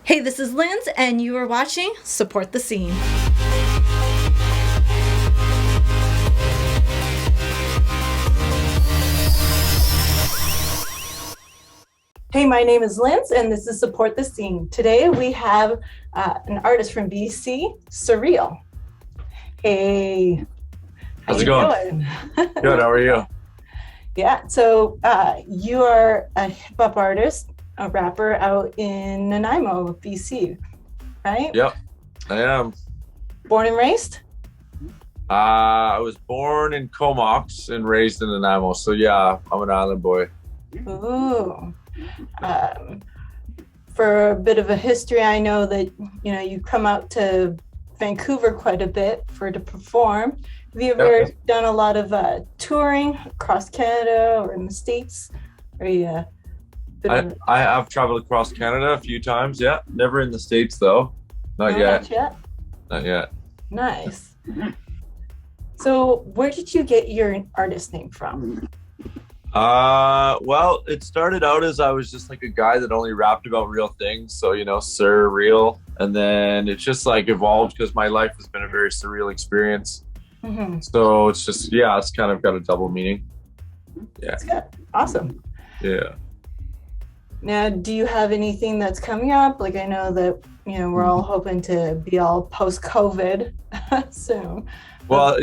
Hey, this is Linz, and you are watching Support the Scene. Hey, my name is Linz, and this is Support the Scene. Today we have an artist from BC, Sirreal. Hey. How's it going? Good, how are you? Yeah, so you are a hip-hop artist, a rapper out in Nanaimo, BC, right? Yep, I am. Born and raised? I was born in Comox and raised in Nanaimo, so yeah, I'm an island boy. Ooh. For a bit of a history, I know that you come out to Vancouver quite a bit to perform. Have you ever done a lot of touring across Canada or in the States? Are you? I have traveled across Canada a few times. Yeah, never in the States though. Not yet. Not yet. Nice. So, where did you get your artist name from? Well, it started out as I was just like a guy that only rapped about real things. So, Sirreal. And then it just like evolved because my life has been a very surreal experience. Mm-hmm. So it's just, it's kind of got a double meaning. Yeah. That's good. Awesome. Yeah. Now, do you have anything that's coming up? Like, I know that, we're all hoping to be all post-COVID soon. Well,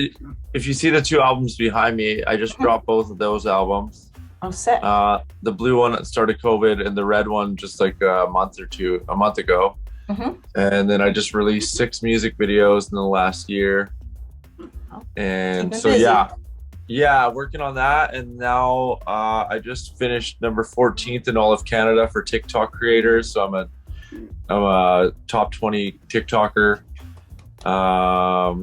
if you see the two albums behind me, I just dropped both of those albums. Oh, sick. The blue one that started COVID and the red one just like a month ago. Mm-hmm. And then I just released 6 music videos in the last year. Oh, and so, working on that. And now I just finished number 14th in all of Canada for TikTok creators. So I'm a top 20 TikToker. I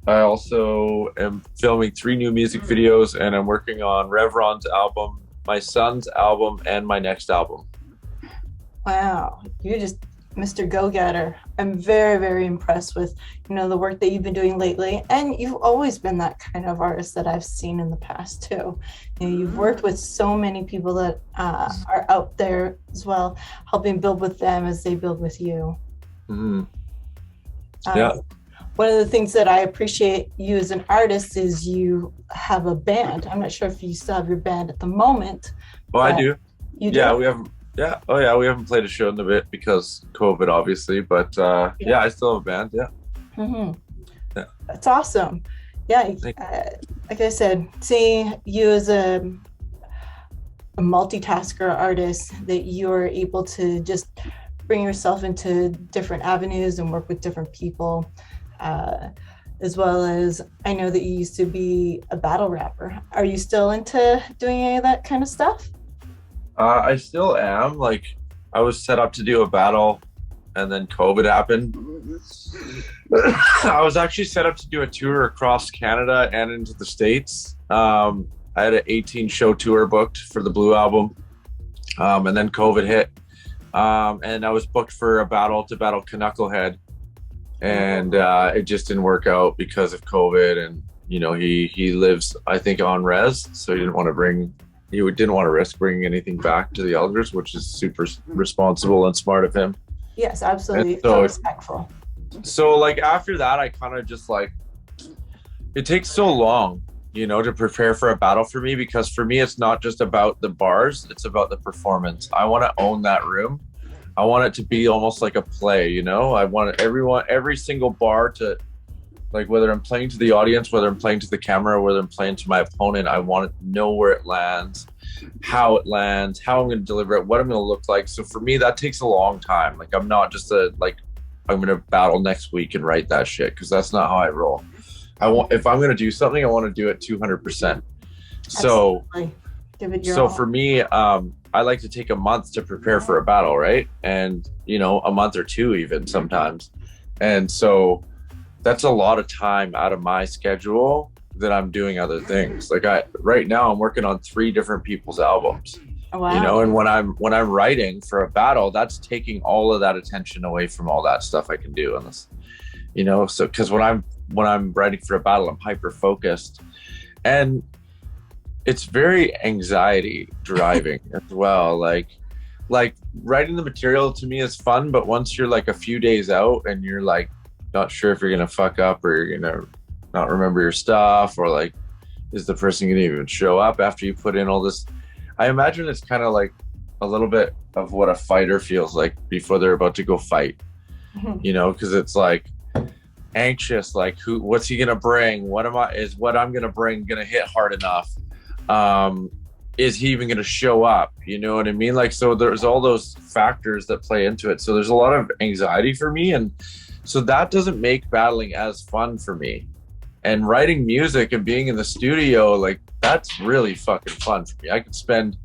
also am filming 3 new music videos, and I'm working on Revron's album, my son's album, and my next album. Wow, you're just Mr. Go-Getter. I'm very, very impressed with, the work that you've been doing lately. And you've always been that kind of artist that I've seen in the past too. You've worked with so many people that are out there as well, helping build with them as they build with you. Mm-hmm. One of the things that I appreciate you as an artist is you have a band. I'm not sure if you still have your band at the moment. Oh, I do. You do? Yeah, we haven't. Yeah. Oh, yeah. We haven't played a show in a bit because COVID, obviously. But I still have a band. Yeah. Mm-hmm. Yeah. That's awesome. Yeah. Like I said, seeing you as a multitasker artist, that you're able to just bring yourself into different avenues and work with different people. As well as I know that you used to be a battle rapper. Are you still into doing any of that kind of stuff? I still am. Like, I was set up to do a battle and then COVID happened. I was actually set up to do a tour across Canada and into the States. I had an 18 show tour booked for the Blue album. And then COVID hit. And I was booked for a battle to battle Knucklehead. And it just didn't work out because of COVID, and he lives, I think, on res, so he didn't want to risk bringing anything back to the elders, which is super responsible and smart of him. Yes, absolutely. So respectful. So like after that, I kind of just like, it takes so long to prepare for a battle for me, because for me it's not just about the bars, it's about the performance. I want to own that room. I want it to be almost like a play, I want every single bar to, like, whether I'm playing to the audience, whether I'm playing to the camera, whether I'm playing to my opponent, I want to know where it lands, how it lands, how I'm going to deliver it, what I'm going to look like. So for me, that takes a long time. Like, I'm not just I'm going to battle next week and write that shit, because that's not how I roll. If I'm going to do something, I want to do it 200%. So, give it your all. For me, I like to take a month to prepare for a battle, right? And, a month or 2 even sometimes. And so that's a lot of time out of my schedule that I'm doing other things. Like right now I'm working on 3 different people's albums. Oh, wow. And when I'm writing for a battle, that's taking all of that attention away from all that stuff I can do on this, so because when I'm writing for a battle, I'm hyper focused, and it's very anxiety driving as well. Like like writing the material to me is fun, but once you're like a few days out and you're like not sure if you're gonna fuck up or you're gonna not remember your stuff, or like is the person gonna even show up after you put in all this, I imagine it's kind of like a little bit of what a fighter feels like before they're about to go fight, you know, because it's like anxious, like what's he gonna bring, what I'm gonna bring gonna hit hard enough, is he even going to show up? You know what I mean? Like, so there's all those factors that play into it. So there's a lot of anxiety for me. And so that doesn't make battling as fun for me. And writing music and being in the studio, like, that's really fucking fun for me. I could spend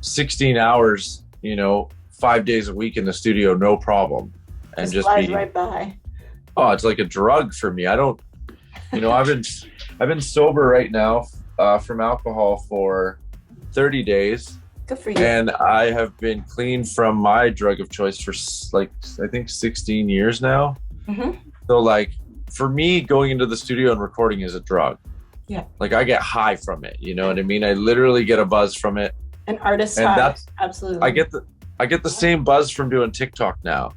16 hours, you know, 5 days a week in the studio, no problem. And just flies right by. Oh, it's like a drug for me. I don't, you know, I've been sober right now from alcohol for 30 days. Good for you. And I have been clean from my drug of choice for like, I think 16 years now. So like for me, going into the studio and recording is a drug. Yeah. Like I get high from it. You know what I mean? I literally get a buzz from it. An artist high. Absolutely. I get the same buzz from doing TikTok now.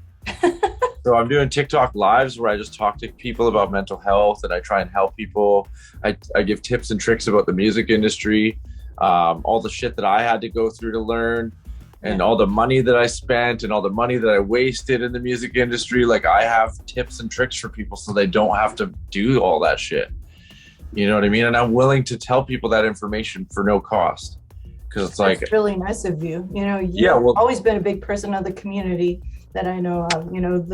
So I'm doing TikTok lives where I just talk to people about mental health and I try and help people. I give tips and tricks about the music industry. All the shit that I had to go through to learn, and all the money that I spent and all the money that I wasted in the music industry. Like I have tips and tricks for people so they don't have to do all that shit. You know what I mean? And I'm willing to tell people that information for no cost. Because it's like, it's really nice of you. You know, you've always been a big person of the community that I know of, you know,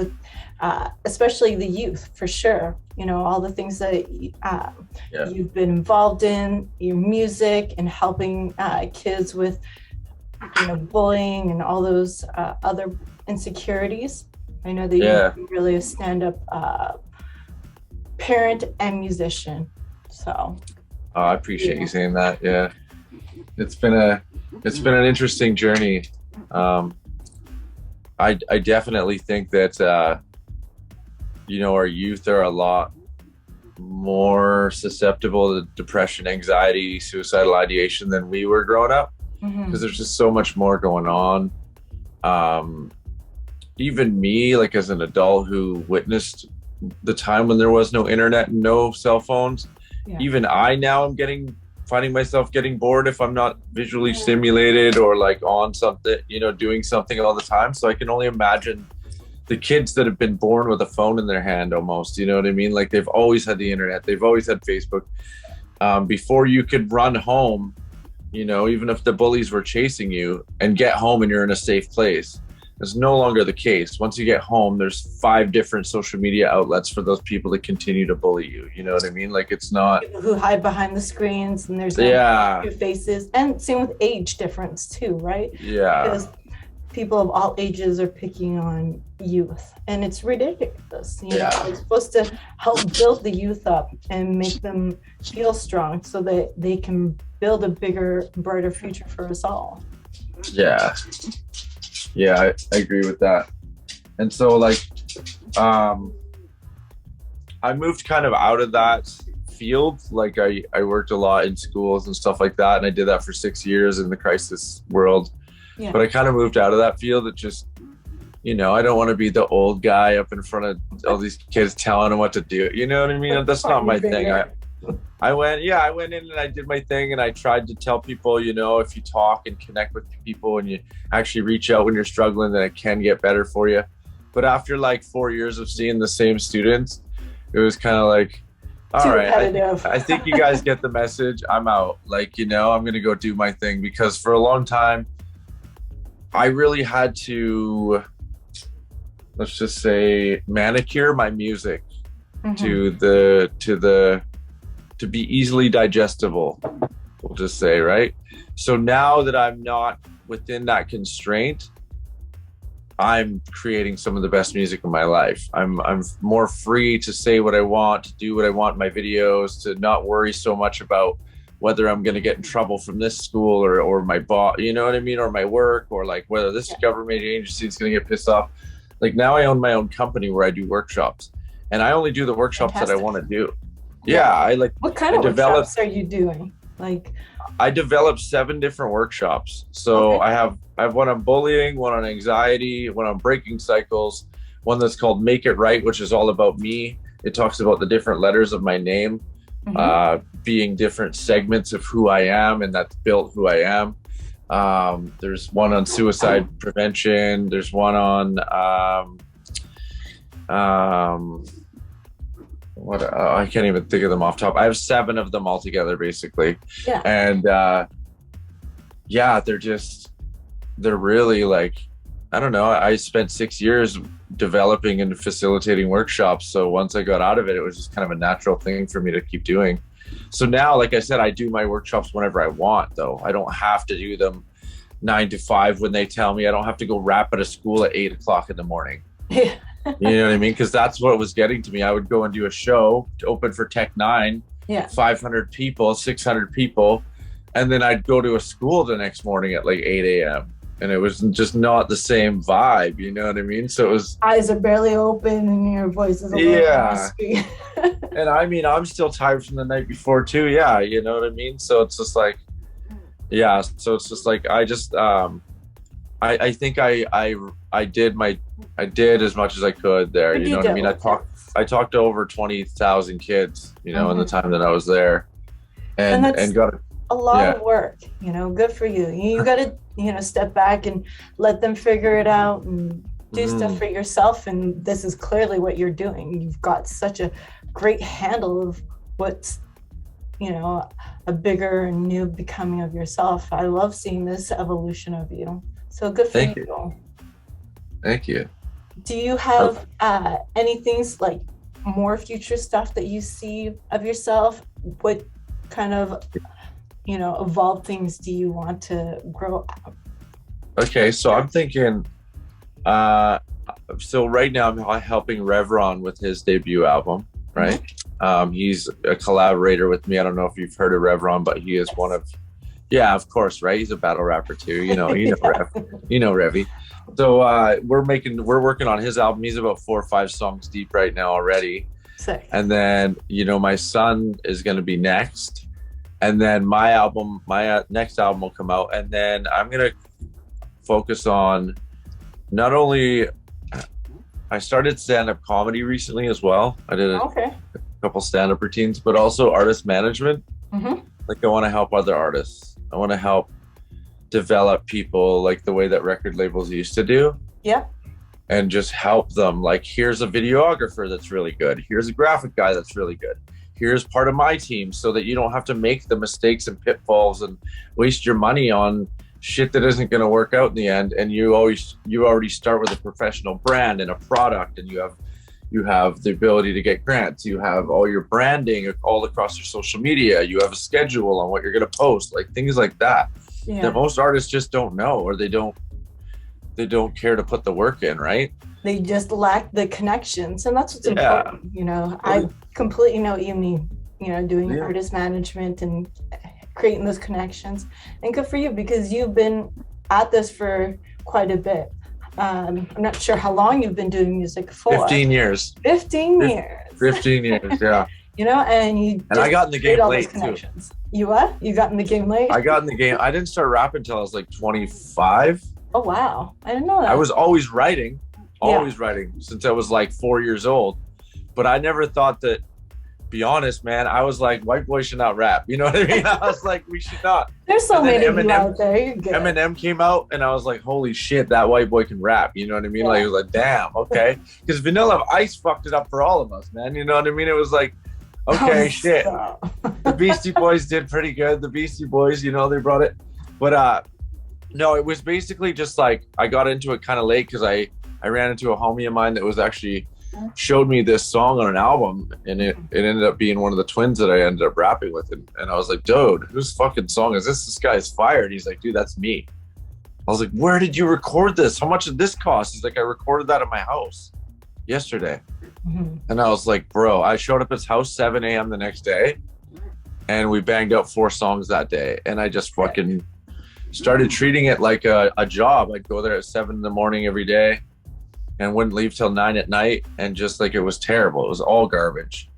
especially the youth, for sure. You know, all the things that you've been involved in, your music and helping kids with, you know, bullying and all those other insecurities. I know that you're really a stand-up parent and musician. So. Oh, I appreciate you saying that. Yeah. It's been an interesting journey. I definitely think that you know, our youth are a lot more susceptible to depression, anxiety, suicidal ideation than we were growing up, because there's just so much more going on. Even me, like as an adult who witnessed the time when there was no internet and no cell phones, even I now am finding myself getting bored if I'm not visually stimulated or like on something, you know, doing something all the time. So I can only imagine the kids that have been born with a phone in their hand almost, you know what I mean? Like they've always had the internet, they've always had Facebook. Before you could run home, you know, even if the bullies were chasing you, and get home and you're in a safe place. It's no longer the case. Once you get home, there's 5 different social media outlets for those people to continue to bully you. You know what I mean? Like it's not people who hide behind the screens, and there's no faces, and same with age difference too, right? Yeah. Because people of all ages are picking on youth, and it's ridiculous. You know, it's supposed to help build the youth up and make them feel strong so that they can build a bigger, brighter future for us all. Yeah, I agree with that. And so like, I moved kind of out of that field. Like I worked a lot in schools and stuff like that. And I did that for 6 years in the crisis world. Yeah. But I kind of moved out of that field. It just, you know, I don't want to be the old guy up in front of all these kids telling them what to do. You know what I mean? That's not my thing. I went in and I did my thing, and I tried to tell people, you know, if you talk and connect with people and you actually reach out when you're struggling, then it can get better for you. But after like 4 years of seeing the same students, it was kind of like, all right, I think you guys get the message. I'm out. Like, you know, I'm going to go do my thing, because for a long time, I really had to, let's just say, manicure my music to be easily digestible, we'll just say, right? So now that I'm not within that constraint, I'm creating some of the best music in my life. I'm more free to say what I want, to do what I want in my videos, to not worry so much about whether I'm going to get in trouble from this school or my boss, you know what I mean? Or my work, or like whether this government agency is going to get pissed off. Like now I own my own company where I do workshops, and I only do the workshops that I want to do. Yeah, I like. What kind of workshops are you doing? Like, I developed 7 different workshops. So Okay. I have one on bullying, one on anxiety, one on breaking cycles, one that's called Make It Right, which is all about me. It talks about the different letters of my name, Hmm. being different segments of who I am, and that's built who I am. There's one on suicide prevention. There's one on um, what I can't even think of them off top. I have 7 of them all together, basically, Yeah. and yeah, they're really like, I don't know. I spent 6 years developing and facilitating workshops. So once I got out of it, it was just kind of a natural thing for me to keep doing. So now, like I said, I do my workshops whenever I want, though. I don't have to do them 9 to 5 when they tell me. I don't have to go rap at a school at 8 o'clock in the morning. Yeah. You know what I mean? Because that's what was getting to me. I would go and do a show to open for Tech Nine, Yeah. 500 people, 600 people. And then I'd go to a school the next morning at like 8 a.m. And it was just not the same vibe. You know what I mean? So it was, Eyes are barely open and your voice is a little yeah. raspy. And I mean, I'm still tired from the night before too. Yeah. You know what I mean? So it's just like, yeah. So it's just like, I think I did as much as I could there. You know what I mean? I talked to over 20,000 kids, you know, in the time that I was there, And that's and got a lot yeah. of work, you know, good for you. You got to, you know, step back and let them figure it out and do stuff for yourself. And this is clearly what you're doing. You've got such a great handle of what's, you know, a bigger and new becoming of yourself. I love seeing this evolution of you. So good for Thank you. you. Thank you. Do you have any things like more future stuff that you see of yourself? What kind of, you know, evolved things do you want to grow out? Okay, so I'm thinking. So right now I'm helping Revron with his debut album. Right. He's a collaborator with me. I don't know if you've heard of Revron, but he is one of. Yeah, of course, right? He's a battle rapper too. You know, Rev, you know Revy. So we're working on his album. He's about 4 or 5 songs deep right now already. Sick. And then, you know, my son is going to be next. And then my next album will come out. And then I'm going to focus on not only, I started stand-up comedy recently as well. I did a couple stand-up routines, but also artist management. Like I want to help other artists. I want to help develop people like the way that record labels used to do. Yeah. And just help them. Like, here's a videographer that's really good. Here's a graphic guy that's really good. Here's part of my team, so that you don't have to make the mistakes and pitfalls and waste your money on shit that isn't going to work out in the end. And you already start with a professional brand and a product, and you have the ability to get grants. You have all your branding all across your social media. You have a schedule on what you're going to post, like things like that. Yeah. That most artists just don't know, or they don't care to put the work in, right? They just lack the connections, and that's what's important. You know, I completely know what you mean, you know, doing artist management and creating those connections. And good for you, because you've been at this for quite a bit. I'm not sure how long you've been doing music for. 15 years. 15 years. 15 years, yeah. You know, and I got in the game late too. You what? You got in the game late? I got in the game. I didn't start rapping until I was like 25. Oh wow, I didn't know that. I was always writing since I was like 4 years old. But I never thought that, be honest, man, I was like, white boys should not rap. You know what I mean? I was like, we should not. There's so many of you out there. You're good. Eminem came out and I was like, holy shit, that white boy can rap. You know what I mean? Like, it was like, damn, okay. Because Vanilla Ice fucked it up for all of us, man. You know what I mean? It was like, okay, shit. The Beastie Boys did pretty good. The Beastie Boys, you know, they brought it. But no, it was basically just like, I got into it kind of late because I ran into a homie of mine that was actually showed me this song on an album, and it ended up being one of the twins that I ended up rapping with. And I was like, dude, whose fucking song is this? This guy's fired. He's like, dude, that's me. I was like, where did you record this? How much did this cost? He's like, I recorded that at my house yesterday. And I was like, bro, I showed up at his house 7 a.m. the next day, and we banged out 4 songs that day. And I just fucking started treating it like a job. I'd go there at 7 in the morning every day and wouldn't leave till 9 at night. And just like, it was terrible. It was all garbage.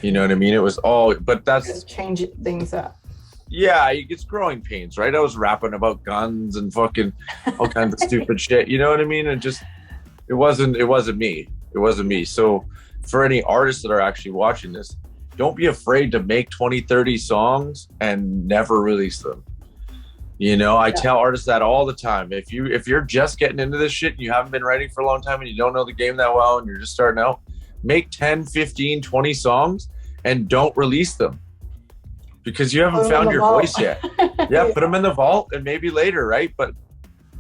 You know what I mean? It was all, but that's change things up. yeah, he gets growing pains, right? I was rapping about guns and fucking all kinds of stupid shit. You know what I mean? And just it wasn't me. It wasn't me. So for any artists that are actually watching this, don't be afraid to make 20, 30 songs and never release them. You know, I tell artists that all the time. If you're just getting into this shit and you haven't been writing for a long time and you don't know the game that well and you're just starting out, make 10, 15, 20 songs and don't release them because you haven't found your voice yet. Yeah, put them in the vault and maybe later, right? But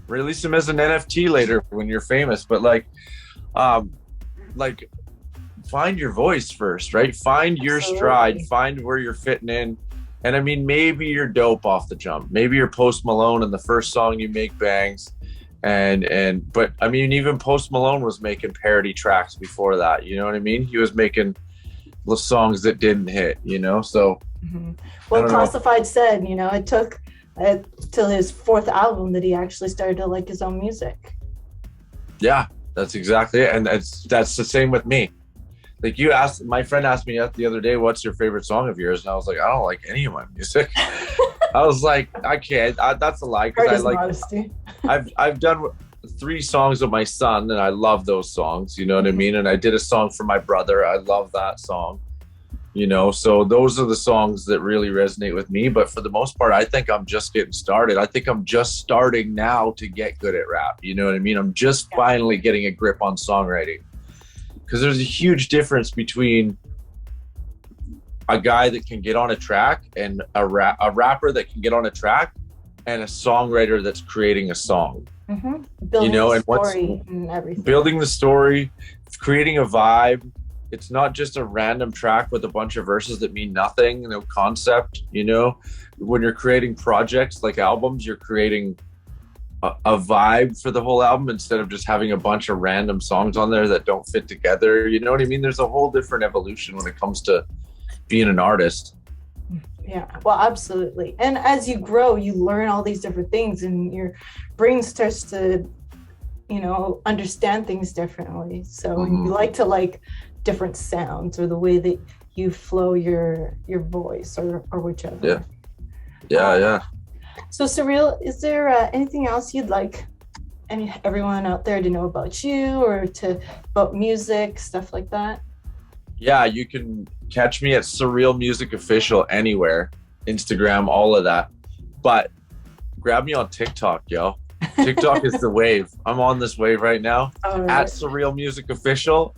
release them as an NFT later when you're famous. But like find your voice first, right? Find your stride, find where you're fitting in. And I mean, maybe you're dope off the jump. Maybe you're Post Malone and the first song you make bangs. But I mean, even Post Malone was making parody tracks before that. You know what I mean? He was making the songs that didn't hit, you know? So, well, Classified said, you know, it took till his fourth album that he actually started to like his own music. Yeah, that's exactly it. And that's the same with me. Like my friend asked me the other day, what's your favorite song of yours? And I was like, I don't like any of my music. I was like, I can't, that's a lie. Cause I like, modesty. I've done 3 songs with my son and I love those songs, you know what I mean? And I did a song for my brother. I love that song, you know? So those are the songs that really resonate with me. But for the most part, I think I'm just getting started. I think I'm just starting now to get good at rap. You know what I mean? I'm just finally getting a grip on songwriting. Because there's a huge difference between a guy that can get on a track and a rapper that can get on a track and a songwriter that's creating a song. Building, you know, and story and everything. Building the story, creating a vibe. It's not just a random track with a bunch of verses that mean nothing, no concept, you know. When you're creating projects like albums, you're creating a vibe for the whole album instead of just having a bunch of random songs on there that don't fit together. You know what I mean? There's a whole different evolution when it comes to being an artist. Yeah, well, absolutely. And as you grow, you learn all these different things and your brain starts to, you know, understand things differently. So you like to like different sounds or the way that you flow your voice or whichever. Yeah. So Sirreal, is there anything else you'd like everyone out there to know about you or about music, stuff like that? Yeah, you can catch me at Sirreal Music Official anywhere, Instagram, all of that. But grab me on TikTok, yo. TikTok is the wave. I'm on this wave right now. At Sirreal Music Official,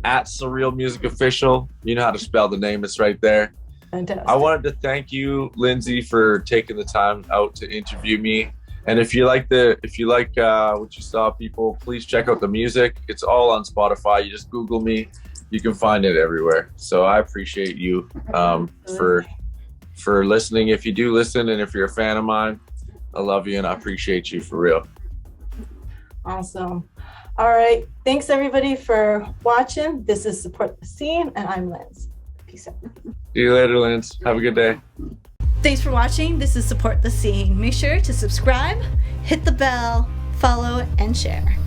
at Sirreal Music Official. You know how to spell the name. It's right there. Fantastic. I wanted to thank you, Lindsay, for taking the time out to interview me. And if you like what you saw, people, please check out the music. It's all on Spotify. You just Google me. You can find it everywhere. So I appreciate you for listening. If you do listen and if you're a fan of mine, I love you and I appreciate you for real. Awesome. All right. Thanks everybody for watching. This is Support the Scene and I'm Linz. Peace out. See you later, Linz. Have a good day. Thanks for watching. This is Support the Scene. Make sure to subscribe, hit the bell, follow, and share.